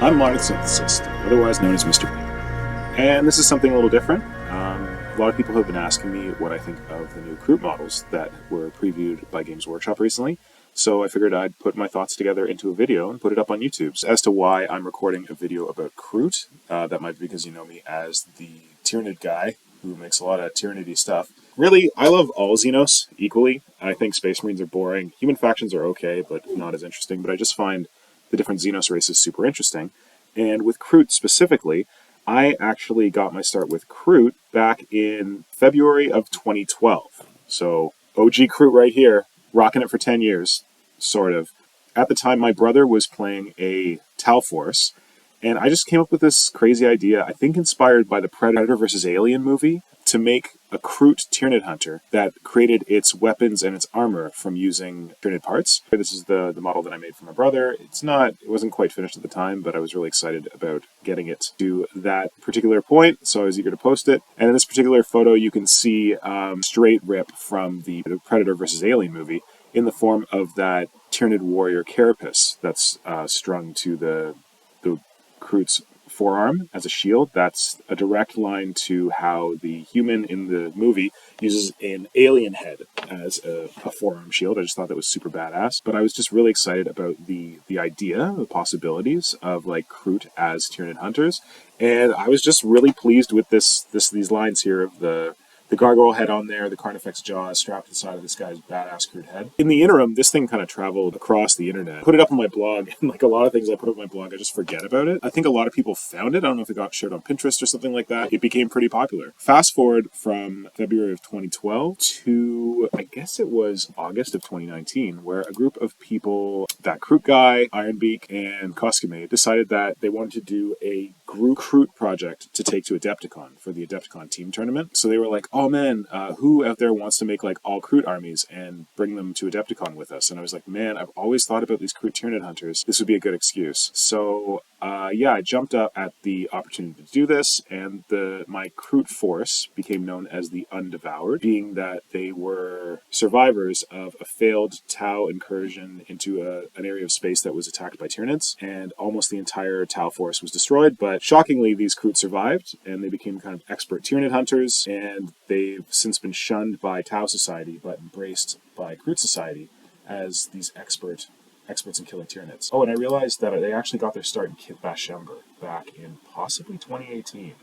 I'm Modern Synthesis, otherwise known as Mr. B. And this is something a little different. A lot of people have been asking me what I think of the new Kroot models that were previewed by Games Workshop recently, so I figured I'd put my thoughts together into a video and put it up on YouTube. As to why I'm recording a video about Kroot, that might be because you know me as the Tyranid guy who makes a lot of Tyranidy stuff. Really, I love all Xenos equally. I think Space Marines are boring. Human factions are okay, but not as interesting. But I just find the different Xenos races super interesting. And with Kroot specifically, I actually got my start with Kroot back in February of 2012. So OG Kroot right here, rocking it for 10 years, sort of. At the time, my brother was playing a Tau Force, and I just came up with this crazy idea, I think inspired by the Predator vs. Alien movie, to make a Kroot Tyranid Hunter that created its weapons and its armor from using Tyranid parts. This is the model that I made for my brother. It wasn't quite finished at the time, but I was really excited about getting it to that particular point, so I was eager to post it. And in this particular photo, you can see straight rip from the Predator vs. Alien movie in the form of that Tyranid warrior carapace that's strung to the Kroot's forearm as a shield. That's a direct line to how the human in the movie uses an alien head as a forearm shield. I just thought that was super badass. But I was just really excited about the idea, the possibilities of like Kroot as Tyranid hunters. And I was just really pleased with these lines here of the gargoyle head on there, the Carnifex jaws strapped to the side of this guy's badass Kroot head. In the interim, this thing kind of traveled across the internet. Put it up on my blog, and like a lot of things I put up on my blog, I just forget about it. I think a lot of people found it. I don't know if it got shared on Pinterest or something like that. It became pretty popular. Fast forward from February of 2012 to, I guess it was August of 2019, where a group of people, that Kroot guy, Ironbeak, and Koskame, decided that they wanted to do a group Kroot project to take to Adepticon for the Adepticon team tournament. So they were like, oh man, who out there wants to make like all Kroot armies and bring them to Adepticon with us? And I was like, man, I've always thought about these Kroot Tyranid hunters. This would be a good excuse. So yeah, I jumped up at the opportunity to do this, and my Kroot force became known as the Undevoured, being that they were survivors of a failed Tau incursion into an area of space that was attacked by Tyranids, and almost the entire Tau force was destroyed. But shockingly, these Kroot survived, and they became kind of expert Tyranid hunters, and they've since been shunned by Tau society, but embraced by Kroot society as these experts in killing Tyranids. Oh, and I realized that they actually got their start in Kit Bashember back in possibly 2018.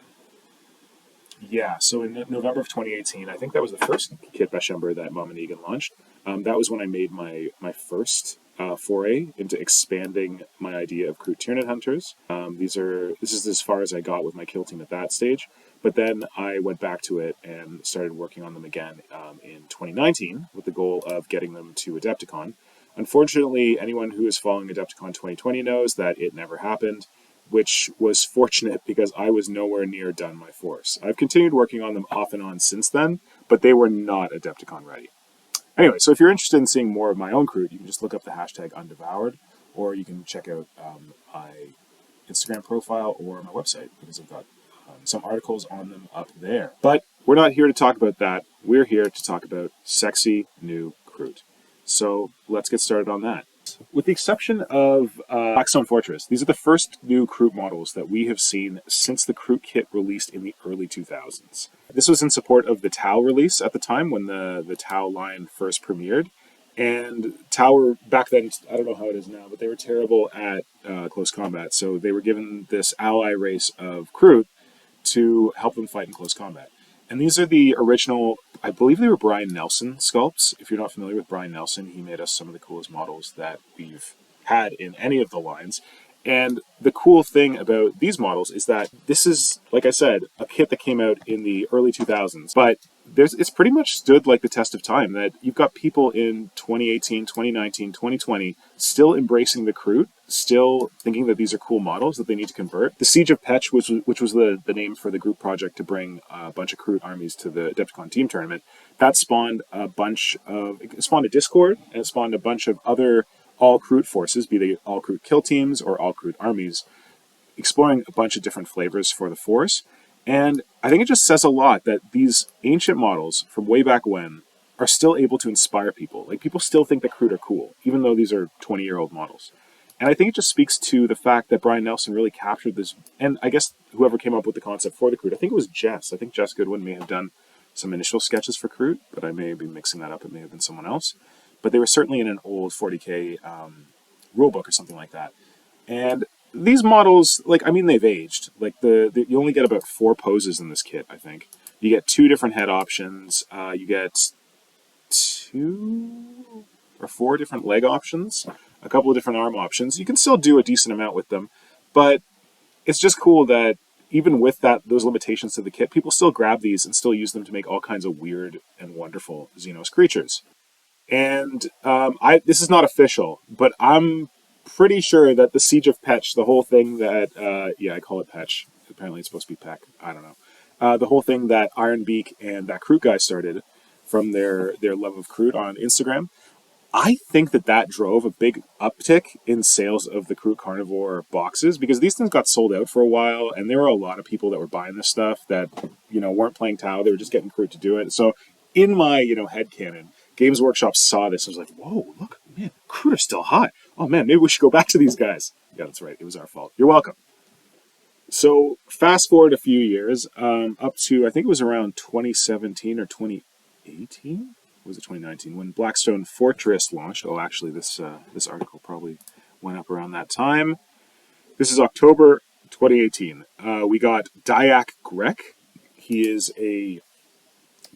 Yeah, so in November of 2018, I think that was the first Kit Bashember that Mom and Egan launched. That was when I made my first foray into expanding my idea of Kroot Tyranid hunters. This is as far as I got with my kill team at that stage. But then I went back to it and started working on them again in 2019 with the goal of getting them to Adepticon. Unfortunately, anyone who is following Adepticon 2020 knows that it never happened, which was fortunate because I was nowhere near done my force. I've continued working on them off and on since then, but they were not Adepticon ready. Anyway, so if you're interested in seeing more of my own Kroot, you can just look up the hashtag Undevoured, or you can check out my Instagram profile or my website, because I've got some articles on them up there. But we're not here to talk about that. We're here to talk about sexy new Kroot. So let's get started on that. With the exception of Blackstone Fortress, these are the first new Kroot models that we have seen since the Kroot kit released in the early 2000s. This was in support of the Tau release at the time when the Tau line first premiered. And Tau were, back then, I don't know how it is now, but they were terrible at close combat. So they were given this ally race of Kroot to help them fight in close combat. And these are the original, I believe they were Brian Nelson sculpts. If you're not familiar with Brian Nelson, he made us some of the coolest models that we've had in any of the lines. And the cool thing about these models is that this is, like I said, a kit that came out in the early 2000s, but it's pretty much stood like the test of time, that you've got people in 2018, 2019, 2020 still embracing the Kroot, still thinking that these are cool models that they need to convert. The Siege of Petch, which was the name for the group project to bring a bunch of Kroot armies to the Adepticon team tournament, that spawned it spawned a Discord, and it spawned a bunch of other all Kroot forces, be they all Kroot kill teams or all Kroot armies, exploring a bunch of different flavors for the force. And I think it just says a lot that these ancient models from way back when are still able to inspire people. Like, people still think that Kroot are cool, even though these are 20-year-old models. And I think it just speaks to the fact that Brian Nelson really captured this, and I guess whoever came up with the concept for the Kroot, I think it was Jess. I think Jess Goodwin may have done some initial sketches for Kroot, but I may be mixing that up. It may have been someone else. But they were certainly in an old 40K rulebook or something like that. And these models, like, I mean, they've aged. Like, you only get about 4 poses in this kit, I think. You get 2 different head options. You get 2 or 4 different leg options, a couple of different arm options. You can still do a decent amount with them, but it's just cool that even with those limitations to the kit, people still grab these and still use them to make all kinds of weird and wonderful Xenos creatures. And this is not official, but I'm pretty sure that the Siege of Petch, the whole thing that, I call it Petch. Apparently it's supposed to be Peck. I don't know. The whole thing that Ironbeak and that Kroot guy started from their love of Kroot on Instagram, I think that drove a big uptick in sales of the Kroot Carnivore boxes, because these things got sold out for a while, and there were a lot of people that were buying this stuff that, weren't playing Tau. They were just getting Kroot to do it. So in my, headcanon, Games Workshop saw this and was like, whoa, look, man, Kroot are still hot. Oh, man, maybe we should go back to these guys. Yeah, that's right. It was our fault. You're welcome. So fast forward a few years, up to, I think it was around 2017 or 2018? Was it 2019 when Blackstone Fortress launched? Oh, actually, this article probably went up around that time. This is October 2018. We got Dyak Grek. He is a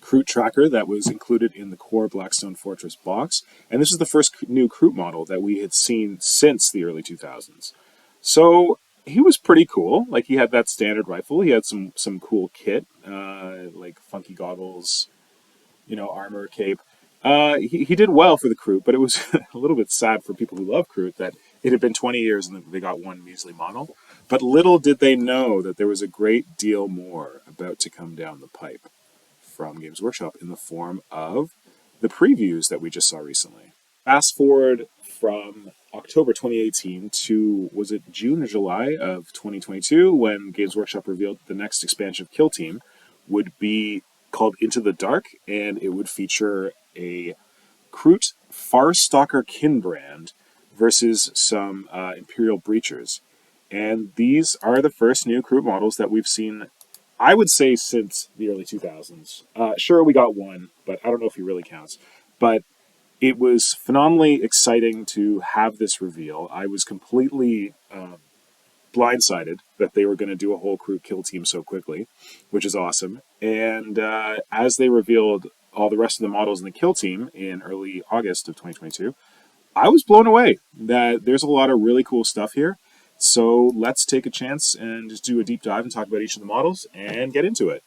Kroot tracker that was included in the core Blackstone Fortress box, and this is the first new Kroot model that we had seen since the early 2000s. So he was pretty cool. Like, he had that standard rifle. He had some cool kit, like funky goggles, armor, cape. He did well for the Kroot, but it was a little bit sad for people who love Kroot that it had been 20 years and they got one measly model. But little did they know that there was a great deal more about to come down the pipe from Games Workshop in the form of the previews that we just saw recently. Fast forward from October 2018 to, was it June or July of 2022, when Games Workshop revealed the next expansion of Killteam would be called Into the Dark, and it would feature a Kroot Farstalker Kinbrand versus some Imperial Breachers. And these are the first new Kroot models that we've seen, I would say, since the early 2000s. Sure, we got one, but I don't know if he really counts. But it was phenomenally exciting to have this reveal. I was completely blindsided that they were going to do a whole Kroot Killteam so quickly, which is awesome. And as they revealed all the rest of the models in the Killteam in early August of 2022, I was blown away that there's a lot of really cool stuff here. So let's take a chance and just do a deep dive and talk about each of the models and get into it.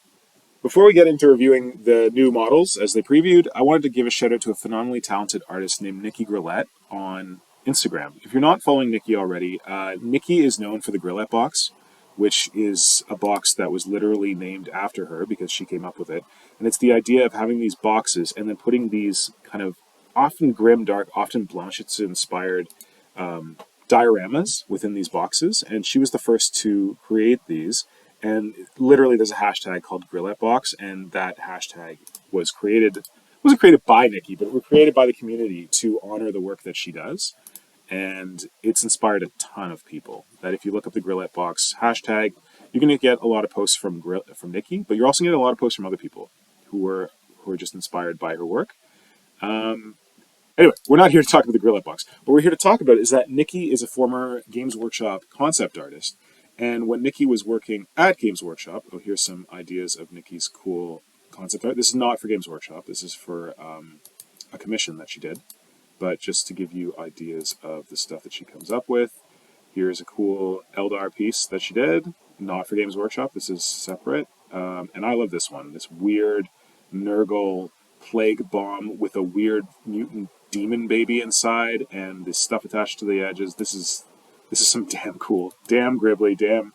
Before we get into reviewing the new models as they previewed, I wanted to give a shout out to a phenomenally talented artist named Nikki Grillet on Instagram. If you're not following Nikki already, Nikki is known for the Grillet box, which is a box that was literally named after her because she came up with it. And it's the idea of having these boxes and then putting these kind of often grim, dark, often Blanchet-inspired dioramas within these boxes. And she was the first to create these. And literally there's a hashtag called GrilletBox, and that hashtag wasn't created by Nikki, but it was created by the community to honor the work that she does. And it's inspired a ton of people. That if you look up the GrilletBox hashtag, you're going to get a lot of posts from Nikki, but you're also going to get a lot of posts from other people who are just inspired by her work. Anyway, we're not here to talk about the GrilletBox. What we're here to talk about is that Nikki is a former Games Workshop concept artist. And when Nikki was working at Games Workshop, here's some ideas of Nikki's cool concept art. This is not for Games Workshop. This is for a commission that she did. But just to give you ideas of the stuff that she comes up with, here's a cool Eldar piece that she did. Not for Games Workshop. This is separate. And I love this one. This weird Nurgle plague bomb with a weird mutant demon baby inside and this stuff attached to the edges. This is some damn cool, damn gribbly, damn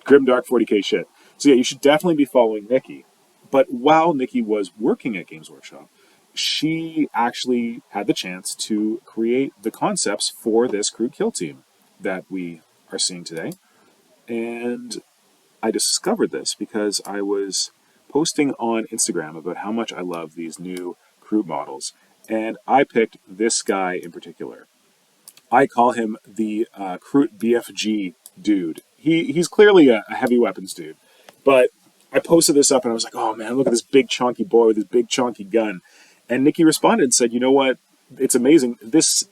grimdark 40k shit. So yeah, you should definitely be following Nikki. But while Nikki was working at Games Workshop, she actually had the chance to create the concepts for this Kroot Killteam that we are seeing today. And I discovered this because I was posting on Instagram about how much I love these new Kroot models. And I picked this guy in particular. I call him the Kroot BFG dude. He's clearly a heavy weapons dude, but I posted this up and I was like, oh man, look at this big chunky boy with this big chunky gun. And Nikki responded and said, you know what? It's amazing. This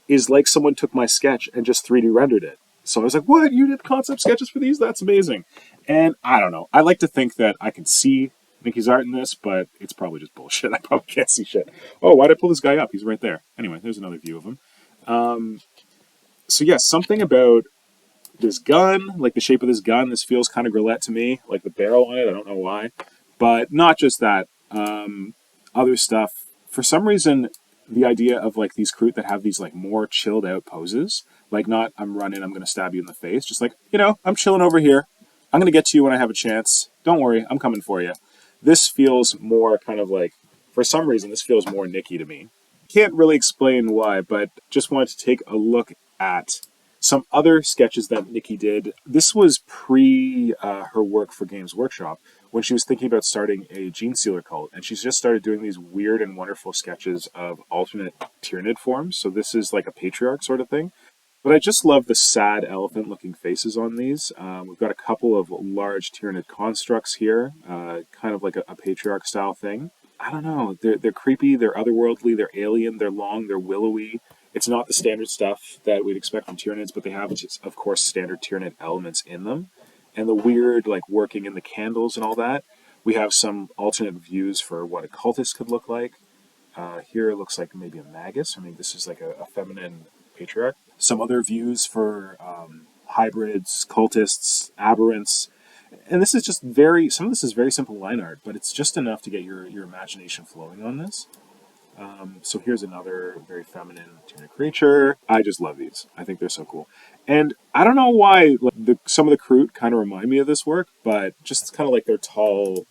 is like someone took my sketch and just 3D rendered it. So I was like, what? You did concept sketches for these? That's amazing. And I don't know. I like to think that I can see Nikki's art in this, but it's probably just bullshit. I probably can't see shit. Oh, why'd I pull this guy up? He's right there. Anyway, there's another view of him. So yes, something about this gun, like the shape of this gun, this feels kind of Grillet to me, like the barrel on it. I don't know why. But not just that. Other stuff. For some reason, the idea of like these Kroot that have these like more chilled out poses, like not I'm running, I'm going to stab you in the face, just like, you know, I'm chilling over here. I'm going to get to you when I have a chance. Don't worry, I'm coming for you. This feels more kind of like, for some reason, this feels more Nikki to me. Can't really explain why, but just wanted to take a look at some other sketches that Nikki did. This was pre her work for Games Workshop when she was thinking about starting a Gene Stealer cult, and she's just started doing these weird and wonderful sketches of alternate Tyranid forms. So this is like a patriarch sort of thing. But I just love the sad elephant-looking faces on these. We've got a couple of large Tyranid constructs here, kind of like a patriarch-style thing. I don't know. They're creepy. They're otherworldly. They're alien. They're long. They're willowy. It's not the standard stuff that we'd expect from Tyranids, but they have, of course, standard Tyranid elements in them. And the weird, like, working in the candles and all that. We have some alternate views for what a cultist could look like. Here it looks like maybe a magus. I mean, this is like a feminine patriarch. Some other views for hybrids, cultists, aberrants. And this is just some of this is very simple line art, but it's just enough to get your imagination flowing on this. So here's another very feminine tuna creature. I just love these. I think they're so cool. And I don't know why some of the Kroot kind of remind me of this work, but just kind of like their tall,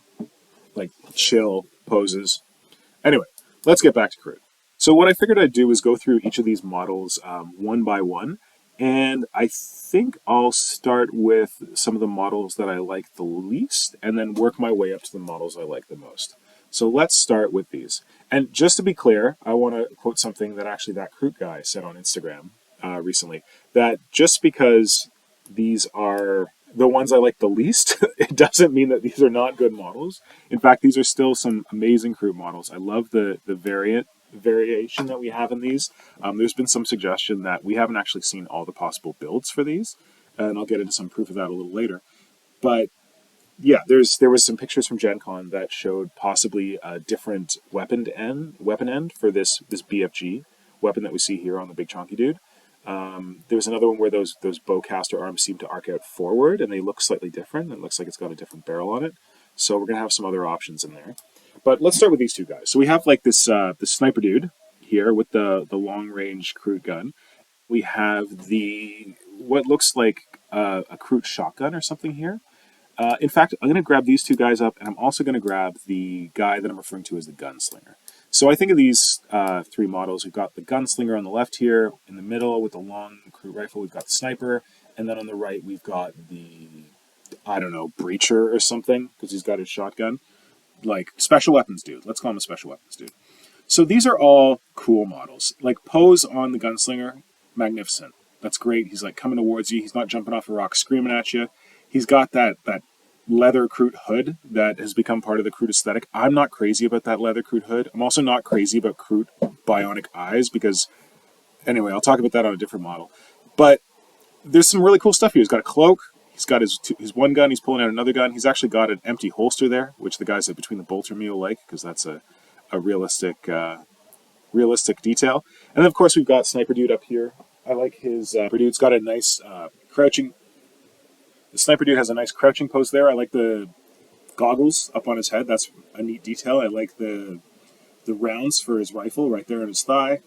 like chill poses. Anyway, let's get back to Kroot. So what I figured I'd do is go through each of these models one by one. And I think I'll start with some of the models that I like the least and then work my way up to the models I like the most. So let's start with these. And just to be clear, I want to quote something that actually that Kroot guy said on Instagram recently, that just because these are the ones I like the least, it doesn't mean that these are not good models. In fact, these are still some amazing Kroot models. I love the variation that we have in these. There's been some suggestion that we haven't actually seen all the possible builds for these, and I'll get into some proof of that a little later. But yeah, there was some pictures from Gen Con that showed possibly a different weapon end for this BFG weapon that we see here on the big chonky dude. There was another one where those bowcaster arms seem to arc out forward, and they look slightly different. It looks like it's got a different barrel on it. So we're gonna have some other options in there. But let's start with these two guys. So we have like this sniper dude here with the long range Kroot gun. We have the what looks like a Kroot shotgun or something here. In fact, I'm going to grab these two guys up, and I'm also going to grab the guy that I'm referring to as the gunslinger. So I think of these three models. We've got the gunslinger on the left here. In the middle with the long Kroot rifle, we've got the sniper. And then on the right, we've got the, I don't know, breacher or something, because he's got his shotgun. Like, special weapons dude. Let's call him a special weapons dude. So these are all cool models. Like, pose on the gunslinger, magnificent. That's great. He's like coming towards you. He's not jumping off a rock screaming at you. He's got that leather Kroot hood that has become part of the Kroot aesthetic. I'm not crazy about that leather Kroot hood. I'm also not crazy about Kroot bionic eyes because, anyway, I'll talk about that on a different model. But there's some really cool stuff here. He's got a cloak. He's got his one gun. He's pulling out another gun. He's actually got an empty holster there, which the guys at Between the Bolter Me will like because that's a realistic detail. And then, of course, we've got Sniper Dude up here. I like his Sniper Dude's got a nice crouching. The Sniper Dude has a nice crouching pose there. I like the goggles up on his head. That's a neat detail. I like the rounds for his rifle right there on his thigh.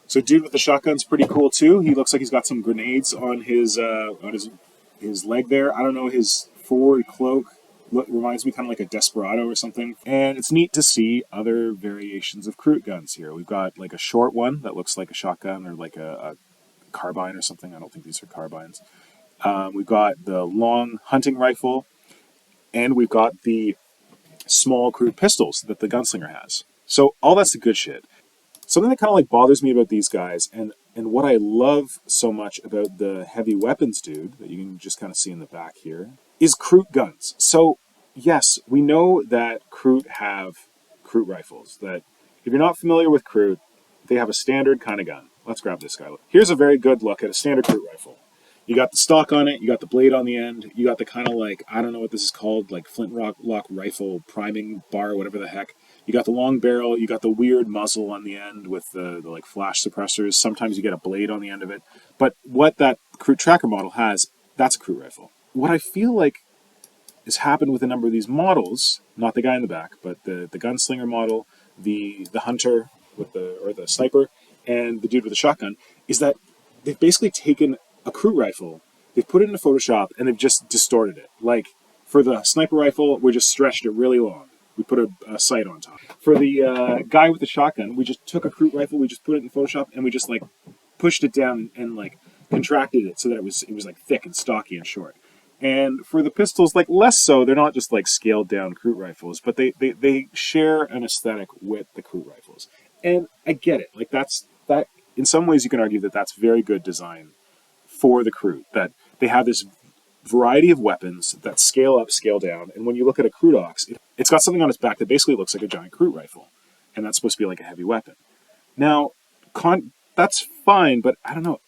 So dude with the shotgun's pretty cool too. He looks like he's got some grenades on his leg there. I don't know, his forward cloak reminds me kind of like a Desperado or something. And it's neat to see other variations of Kroot guns here. We've got like a short one that looks like a shotgun or like a carbine or something. I don't think these are carbines. We've got the long hunting rifle, and we've got the small Kroot pistols that the gunslinger has. So all that's the good shit. Something that kind of like bothers me about these guys, and what I love so much about the heavy weapons dude that you can just kind of see in the back here is Kroot guns. So yes, we know that Kroot have Kroot rifles. That if you're not familiar with Kroot, they have a standard kind of gun. Let's grab this guy. Here's a very good look at a standard Kroot rifle. You got the stock on it, you got the blade on the end, you got the kind of like, I don't know what this is called, like flintlock rifle priming bar, whatever the heck. You got the long barrel, you got the weird muzzle on the end with the like flash suppressors. Sometimes you get a blade on the end of it. But what that Kroot tracker model has, that's a Kroot rifle. What I feel like has happened with a number of these models, not the guy in the back, but the gunslinger model, the hunter with the sniper, and the dude with the shotgun, is that they've basically taken a Kroot rifle, they've put it into Photoshop, and they've just distorted it. Like, for the sniper rifle, we just stretched it really long. We put a sight on top. For the guy with the shotgun, we just took a Kroot rifle, we just put it in Photoshop, and we just, like, pushed it down and, like, contracted it so that it was like, thick and stocky and short. And for the pistols, like, less so. They're not just, like, scaled-down Kroot rifles, but they share an aesthetic with the Kroot rifles. And I get it. Like, that. In some ways, you can argue that that's very good design for the Kroot, that they have this variety of weapons that scale up, scale down, and when you look at a Kroot Ox, it's got something on its back that basically looks like a giant Kroot rifle, and that's supposed to be like a heavy weapon. Now, that's fine, but I don't know.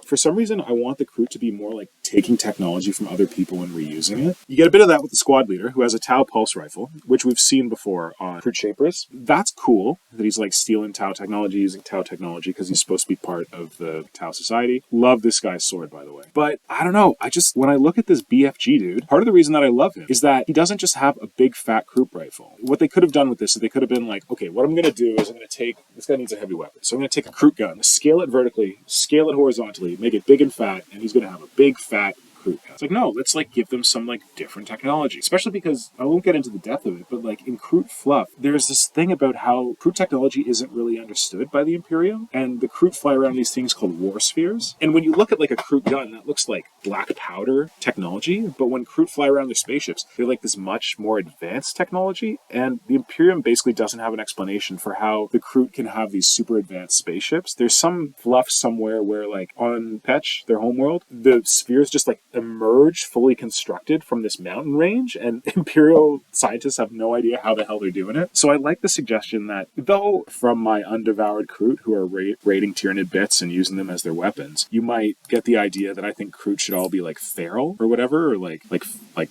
For some reason, I want the Kroot to be more like taking technology from other people and reusing it. You get a bit of that with the squad leader, who has a Tau pulse rifle, which we've seen before on Kroot Shapers. That's cool that he's like stealing Tau technology, using Tau technology because he's supposed to be part of the Tau society. Love this guy's sword, by the way. But I don't know. When I look at this BFG dude, part of the reason that I love him is that he doesn't just have a big fat Kroot rifle. What they could have done with this is they could have been like, okay, what I'm going to do is I'm going to take, this guy needs a heavy weapon, so I'm going to take a Kroot gun, scale it vertically, scale it horizontally, make it big and fat, and he's going to have a big fat Kroot gun. It's like, no, let's like give them some like different technology, especially because I won't get into the depth of it, but like in Kroot fluff, there's this thing about how Kroot technology isn't really understood by the Imperium, and the Kroot fly around these things called war spheres. And when you look at like a Kroot gun, that looks like black powder technology, but when Kroot fly around their spaceships, they're like this much more advanced technology, and the Imperium basically doesn't have an explanation for how the Kroot can have these super advanced spaceships. There's some fluff somewhere where like on Petch, their homeworld, the spheres just like emerge fully constructed from this mountain range, and Imperial scientists have no idea how the hell they're doing it. So I like the suggestion that, though from my undevoured Kroot who are raiding Tyranid bits and using them as their weapons, you might get the idea that I think Kroot should all be like feral or whatever, or like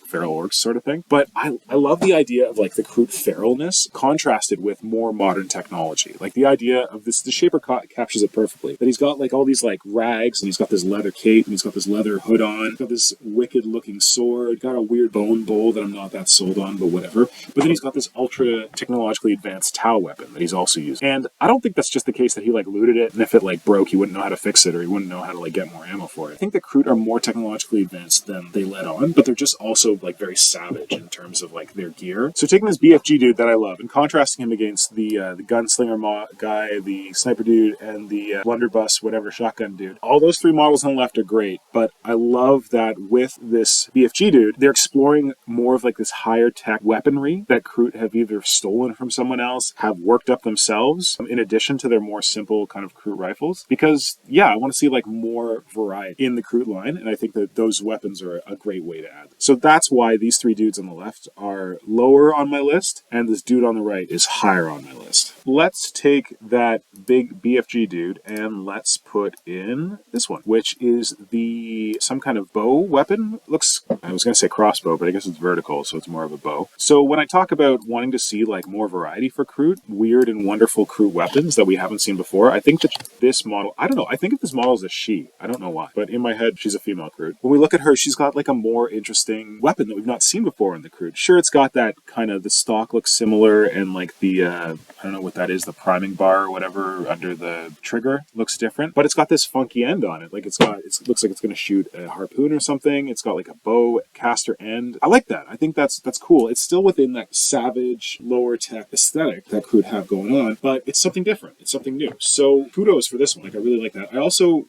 feral orcs sort of thing. But I love the idea of like the Kroot feralness contrasted with more modern technology. Like the idea of this, the Shaper captures it perfectly. That he's got like all these like rags, and he's got this leather cape, and he's got this leather hood on, he's got this wicked looking sword, got a weird bone bowl that I'm not that sold on, but whatever. But then he's got this ultra technologically advanced Tau weapon that he's also using. And I don't think that's just the case that he like looted it, and if it like broke, he wouldn't know how to fix it, or he wouldn't know how to like get more ammo for it. I think the Kroot are more technologically advanced than they let on, but they're just also like very savage in terms of like their gear. So taking this BFG dude that I love and contrasting him against the gunslinger guy, the sniper dude, and the blunderbuss whatever shotgun dude, all those three models on the left are great, but I love that with this BFG dude, they're exploring more of like this higher tech weaponry that Kroot have either stolen from someone else, have worked up themselves, in addition to their more simple kind of Kroot rifles. Because yeah, I want to see like more variety in the Kroot line, and I think that those weapons are a great way to add them. So that's why these three dudes on the left are lower on my list, and this dude on the right is higher on my list. Let's take that big BFG dude and let's put in this one, which is some kind of bow weapon. Looks, I was going to say crossbow, but I guess it's vertical, so it's more of a bow. So when I talk about wanting to see like more variety for Kroot, weird and wonderful Kroot weapons that we haven't seen before, I think that this model, I don't know, I think if this model is a she, I don't know why, but in my head, she's a female Kroot. When we look at her, she's got like a more interesting weapon that we've not seen before in the Kroot. Sure, it's got that kind of, the stock looks similar, and like the, I don't know what that is, the priming bar or whatever under the trigger looks different, but it's got this funky end on it. Like it looks like it's going to shoot a harpoon or something. It's got like a bow caster end. I like that. I think that's cool. It's still within that savage lower tech aesthetic that Kroot have going on, but it's something different. It's something new. So kudos for this one. Like, I really like that.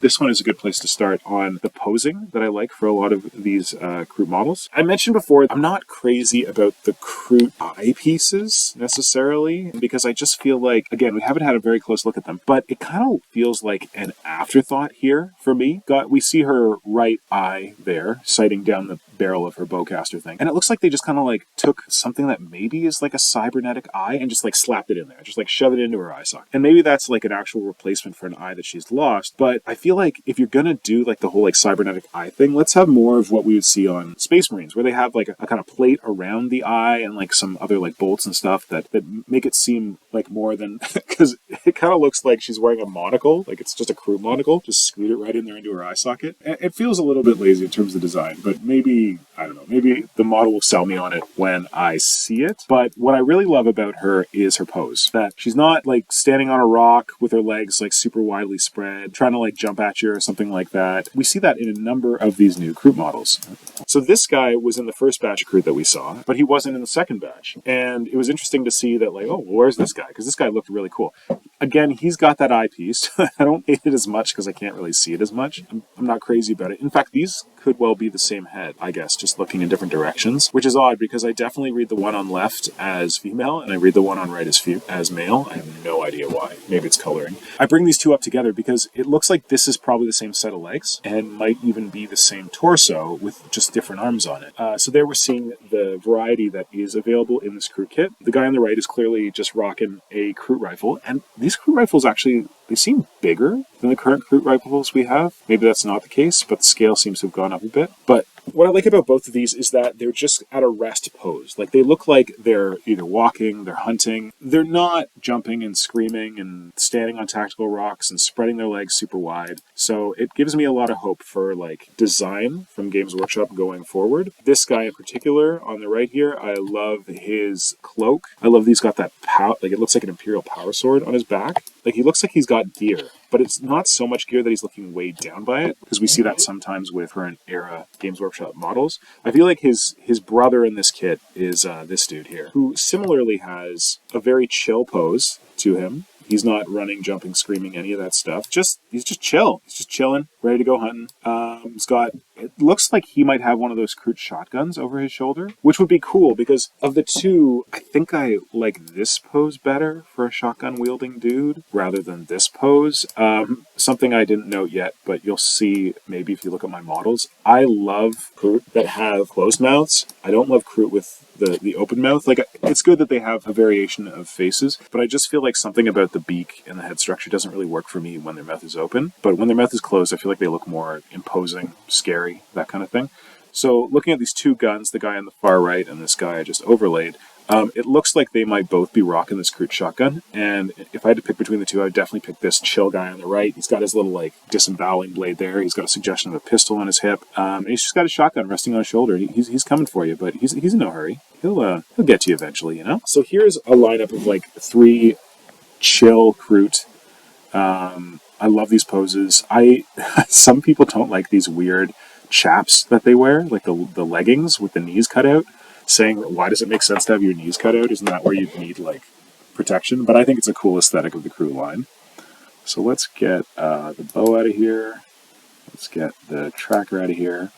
This one is a good place to start on the posing that I like for a lot of these Kroot models. I mentioned before, I'm not crazy about the Kroot eye pieces necessarily, because I just feel like, again, we haven't had a very close look at them, but it kind of feels like an afterthought here for me. We see her right eye there, sighting down the barrel of her bowcaster thing, and it looks like they just kind of like took something that maybe is like a cybernetic eye and just like slapped it in there, just like shove it into her eye socket. And maybe that's like an actual replacement for an eye that she's lost, but I feel like if you're gonna do like the whole like cybernetic eye thing, let's have more of what we would see on Space Marines, where they have like a kind of plate around the eye and like some other like bolts and stuff that make it seem like more than, because it kind of looks like she's wearing a monocle, like it's just a Kroot monocle, just screwed it right in there into her eye socket. It feels a little bit lazy in terms of design, but maybe, I don't know, maybe the model will sell me on it when I see it. But what I really love about her is her pose, that she's not like standing on a rock with her legs like super widely spread, trying to like jump at you or something like that. We see that in a number of these new Kroot models. So this guy was in the first batch of Kroot that we saw, but he wasn't in the second batch. And it was interesting to see that, like, oh, well, where's this guy? Because this guy looked really cool. Again, he's got that eyepiece. I don't hate it as much because I can't really see it as much. I'm not crazy about it. In fact, these could well be the same head, I guess, just looking in different directions, which is odd because I definitely read the one on left as female and I read the one on right as male. I have no idea why. Maybe it's coloring. I bring these two up together because it looks like this is probably the same set of legs and might even be the same torso with just different arms on it. So there we're seeing the variety that is available in this Kroot kit. The guy on the right is clearly just rocking a Kroot rifle, and these Kroot rifles actually, they seem bigger than the current Kroot rifles we have. Maybe that's not the case, but the scale seems to have gone up a bit. But what I like about both of these is that they're just at a rest pose. Like, they look like they're either walking, they're hunting. They're not jumping and screaming and standing on tactical rocks and spreading their legs super wide. So it gives me a lot of hope for like design from Games Workshop going forward. This guy in particular on the right here, I love his cloak. I love that he's got that like it looks like an Imperial power sword on his back. Like, he looks like he's got gear, but it's not so much gear that he's looking weighed down by it, because we see that sometimes with current era Games Workshop models. I feel like his brother in this kit is this dude here, who similarly has a very chill pose to him. He's not running, jumping, screaming, any of that stuff. He's just chill. He's just chilling, ready to go hunting. It looks like he might have one of those Kroot shotguns over his shoulder, which would be cool because of the two, I think I like this pose better for a shotgun wielding dude rather than this pose. Something I didn't note yet, but you'll see maybe if you look at my models. I love Kroot that have closed mouths. I don't love Kroot with the open mouth. Like, it's good that they have a variation of faces, but I just feel like something about the beak and the head structure doesn't really work for me when their mouth is open. But when their mouth is closed, I feel like they look more imposing, scary, that kind of thing. So looking at these two guns, the guy on the far right and this guy I just overlaid, it looks like they might both be rocking this Kroot shotgun. And if I had to pick between the two, I would definitely pick this chill guy on the right. He's got his little like disemboweling blade there. He's got a suggestion of a pistol on his hip. And he's just got a shotgun resting on his shoulder. He's coming for you, but he's in no hurry. He'll get to you eventually, you know? So here's a lineup of like 3 chill Kroot. I love these poses. Some people don't like these weird chaps that they wear, like the leggings with the knees cut out, saying, why does it make sense to have your knees cut out? Isn't that where you'd need like protection? But I think it's a cool aesthetic of the Kroot line. So let's get the bow out of here. Let's get the tracker out of here.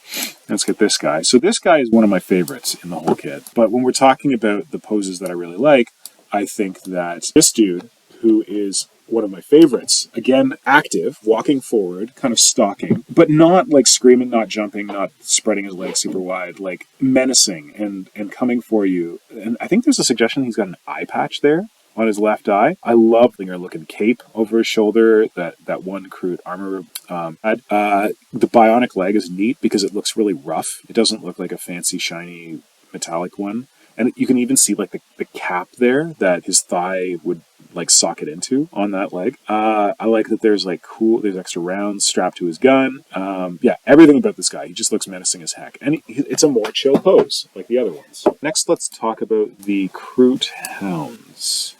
Let's get this guy. So this guy is one of my favorites in the whole kit. But when we're talking about the poses that I really like, I think that this dude, who is one of my favorites, again, active, walking forward, kind of stalking, but not like screaming, not jumping, not spreading his legs super wide, like menacing and coming for you. And I think there's a suggestion he's got an eye patch there on his left eye. I love the looking cape over his shoulder that one Kroot armor had. The bionic leg is neat because it looks really rough. It doesn't look like a fancy, shiny, metallic one. And you can even see like the cap there that his thigh would like socket into on that leg. I like that there's extra rounds strapped to his gun. Yeah, everything about this guy. He just looks menacing as heck. And it's a more chill pose like the other ones. Next, let's talk about the Kroot Hounds.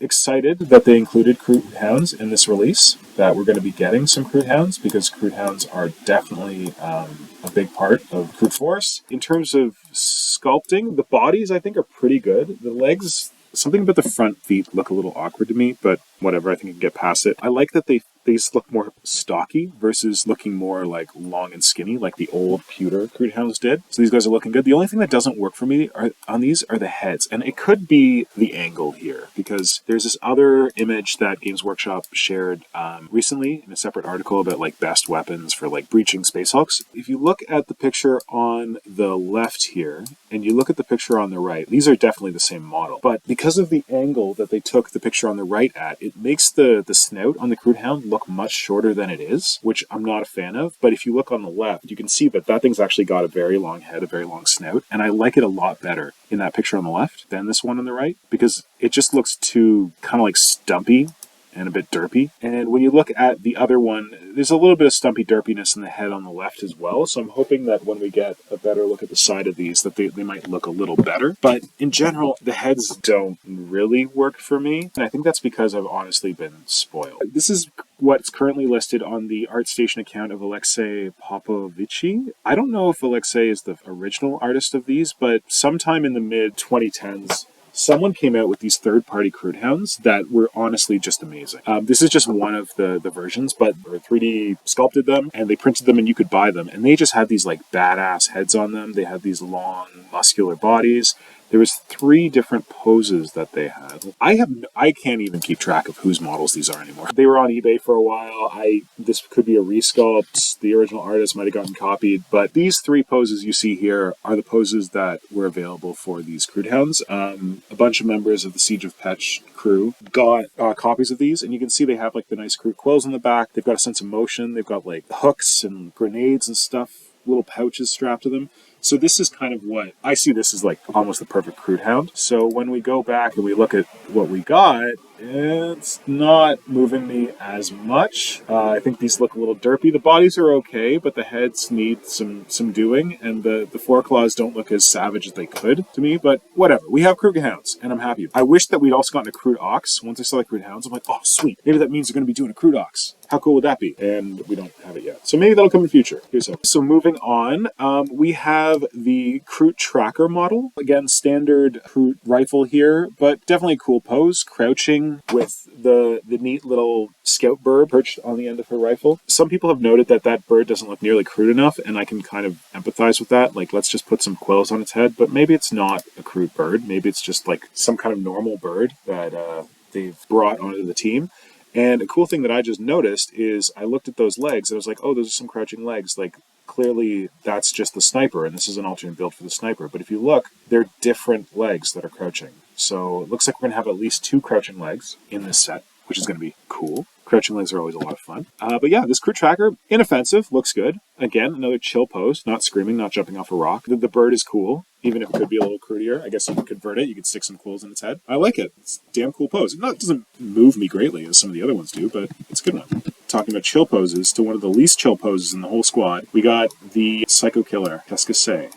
excited that they included Kroot Hounds in this release, that we're going to be getting some Kroot Hounds, because Kroot Hounds are definitely a big part of Kroot Force. In terms of sculpting, the bodies I think are pretty good. The legs, something about the front feet look a little awkward to me, but whatever, I think I can get past it. I like that these look more stocky versus looking more like long and skinny like the old pewter Kroot Hounds did. So these guys are looking good. The only thing that doesn't work for me on these are the heads. And it could be the angle here, because there's this other image that Games Workshop shared recently in a separate article about like best weapons for like breaching Space Hulks. If you look at the picture on the left here and you look at the picture on the right, these are definitely the same model. But because of the angle that they took the picture on the right at, it makes the snout on the Kroot Hound look much shorter than it is, which I'm not a fan of. But if you look on the left, you can see that that thing's actually got a very long head, a very long snout, and I like it a lot better in that picture on the left than this one on the right, because it just looks too kind of like stumpy and a bit derpy. And when you look at the other one, there's a little bit of stumpy derpiness in the head on the left as well. So I'm hoping that when we get a better look at the side of these, that they might look a little better. But in general, the heads don't really work for me. And I think that's because I've honestly been spoiled. This is what's currently listed on the ArtStation account of Alexei Popovici. I don't know if Alexei is the original artist of these, but sometime in the mid-2010s, someone came out with these third-party Kroot Hounds that were honestly just amazing. This is just one of the versions, but 3D sculpted them, and they printed them, and you could buy them. And they just had these like badass heads on them. They had these long, muscular bodies. There was 3 different poses that they had. I can't even keep track of whose models these are anymore. They were on eBay for a while. This could be a resculpt. The original artist might have gotten copied, but these 3 poses you see here are the poses that were available for these Kroot Hounds. A bunch of members of the Siege of Petch crew got copies of these, and you can see they have like the nice Kroot quills on the back. They've got a sense of motion. They've got like hooks and grenades and stuff, little pouches strapped to them. So this is kind of what I see. This is like almost the perfect Kroot Hound. So when we go back and we look at what we got, it's not moving me as much. I think these look a little derpy. The bodies are okay, but the heads need some doing, and the foreclaws don't look as savage as they could to me, but whatever. We have Kroot Hounds, and I'm happy. I wish that we'd also gotten a Kroot Ox. Once I saw the Kroot Hounds, I'm like, oh, sweet. Maybe that means they're going to be doing a Kroot Ox. How cool would that be? And we don't have it yet. So maybe that'll come in the future. Here's hope. So moving on, we have the Kroot Tracker model. Again, standard Kroot rifle here, but definitely a cool pose, crouching with the neat little scout bird perched on the end of her rifle. Some people have noted that that bird doesn't look nearly Kroot enough, and I can kind of empathize with that. Like, let's just put some quills on its head, but maybe it's not a Kroot bird. Maybe it's just like some kind of normal bird that they've brought onto the team. And a cool thing that I just noticed is I looked at those legs and I was like, oh, those are some crouching legs. Like, clearly that's just the sniper, and this is an alternate build for the sniper. But if you look, they're different legs that are crouching. So it looks like we're going to have at least 2 crouching legs in this set, which is going to be cool. Crouching legs are always a lot of fun. But yeah, this Kroot Tracker, inoffensive, looks good. Again, another chill pose, not screaming, not jumping off a rock. The bird is cool, even if it could be a little Krootier. I guess you can convert it. You could stick some quills in its head. I like it. It's a damn cool pose. It doesn't move me greatly as some of the other ones do, but it's a good one. Talking about chill poses, to one of the least chill poses in the whole squad, we got the Psychokiller. Qu'est-ce que c'est?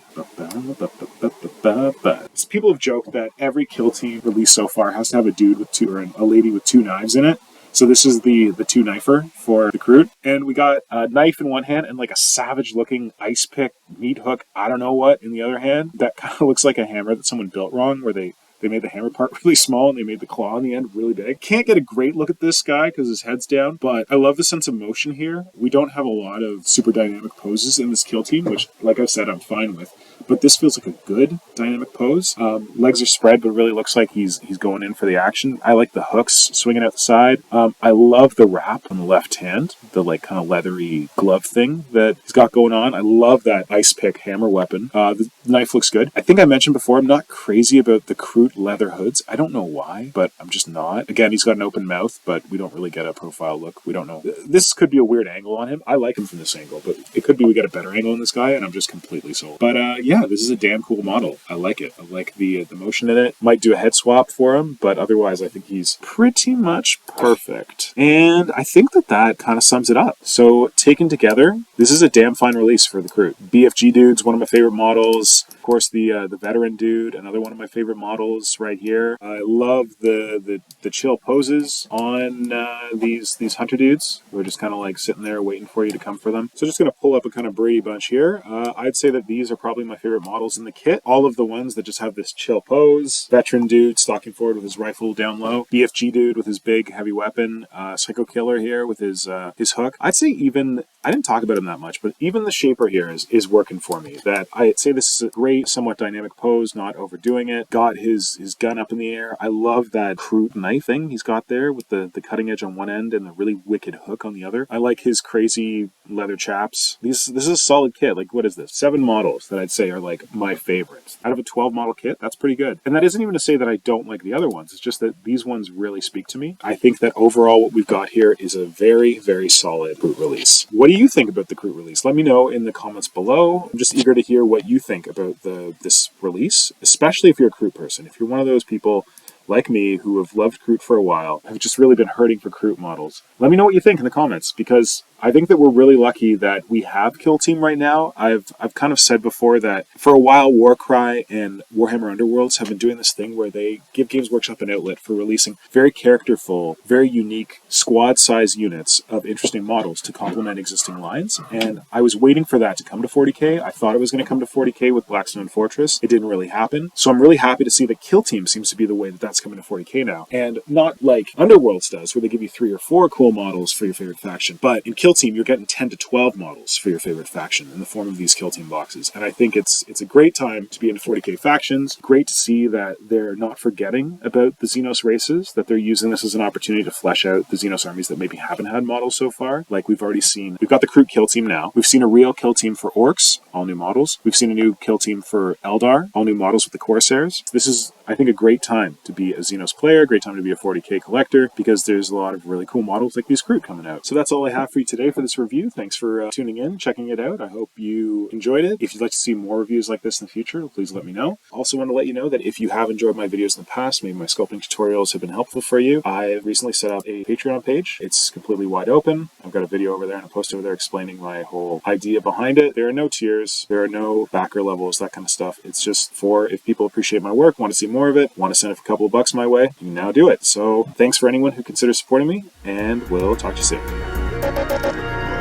People have joked that every kill team released so far has to have a dude with 2, or a lady with 2 knives in it. So this is the 2-knifer for the Kroot. And we got a knife in one hand and like a savage-looking ice pick, meat hook, I don't know what, in the other hand. That kind of looks like a hammer that someone built wrong, where they made the hammer part really small and they made the claw on the end really big. Can't get a great look at this guy because his head's down, but I love the sense of motion here. We don't have a lot of super dynamic poses in this kill team, which, like I said, I'm fine with. But this feels like a good dynamic pose. Legs are spread, but really looks like he's going in for the action. I like the hooks swinging out the side. I love the wrap on the left hand, the like kind of leathery glove thing that he's got going on. I love that ice pick hammer weapon. The knife looks good. I think I mentioned before, I'm not crazy about the Kroot leather hoods. I don't know why, but I'm just not. Again, he's got an open mouth, but we don't really get a profile look. We don't know. This could be a weird angle on him. I like him from this angle, but it could be we get a better angle on this guy, and I'm just completely sold. But yeah, this is a damn cool model. I like it. I like the motion in it. Might do a head swap for him, but otherwise I think he's pretty much perfect. And I think that kind of sums it up. So taken together, this is a damn fine release for the Kroot. BFG Dude's one of my favorite models. course, the veteran dude, another one of my favorite models right here. I love the chill poses on these hunter dudes who are just kind of like sitting there waiting for you to come for them. So just going to pull up a kind of Brady bunch here. I'd say that these are probably my favorite models in the kit. All of the ones that just have this chill pose. Veteran dude stalking forward with his rifle down low. BFG dude with his big heavy weapon. Psychokiller here with his hook. I'd say even, I didn't talk about him that much, but even the shaper here is working for me. That I'd say this is a great, somewhat dynamic pose, not overdoing it. Got his gun up in the air. I love that Kroot knife thing he's got there with the cutting edge on one end and the really wicked hook on the other. I like his crazy leather chaps. This is a solid kit. Like, what is this? 7 models that I'd say are like my favorites. Out of a 12 model kit, that's pretty good. And that isn't even to say that I don't like the other ones. It's just that these ones really speak to me. I think that overall what we've got here is a very, very solid Kroot release. What do you think about the Kroot release? Let me know in the comments below. I'm just eager to hear what you think about this release, especially if you're a Kroot person. If you're one of those people like me who have loved Kroot for a while, have just really been hurting for Kroot models. Let me know what you think in the comments, because I think that we're really lucky that we have Killteam right now. I've kind of said before that for a while Warcry and Warhammer Underworlds have been doing this thing where they give Games Workshop an outlet for releasing very characterful, very unique squad-size units of interesting models to complement existing lines. And I was waiting for that to come to 40k. I thought it was going to come to 40k with Blackstone Fortress. It didn't really happen. So I'm really happy to see that Killteam seems to be the way that that's coming to 40k now. And not like Underworlds does, where they give you 3 or 4 cool models for your favorite faction. But in Killteam, you're getting 10 to 12 models for your favorite faction in the form of these Killteam boxes. And I think it's a great time to be into 40k factions. Great to see that they're not forgetting about the Xenos races, that they're using this as an opportunity to flesh out the Xenos armies that maybe haven't had models so far. Like we've already seen, we've got the Kroot Killteam now. We've seen a real Killteam for Orcs, all new models. We've seen a new Killteam for Eldar, all new models with the Corsairs. This is, I think, a great time to be a Xenos player, great time to be a 40k collector, because there's a lot of really cool models like these Kroot coming out. So that's all I have for you today for this review. Thanks for tuning in, checking it out. I hope you enjoyed it. If you'd like to see more reviews like this in the future, please let me know. Also want to let you know that if you have enjoyed my videos in the past, maybe my sculpting tutorials have been helpful for you, I recently set up a Patreon page. It's completely wide open. I've got a video over there and a post over there explaining my whole idea behind it. There are no tiers, there are no backer levels, that kind of stuff. It's just for if people appreciate my work, want to see more of it, want to send a couple of bucks my way, you can now do it. So thanks for anyone who considers supporting me, and we'll talk to you soon.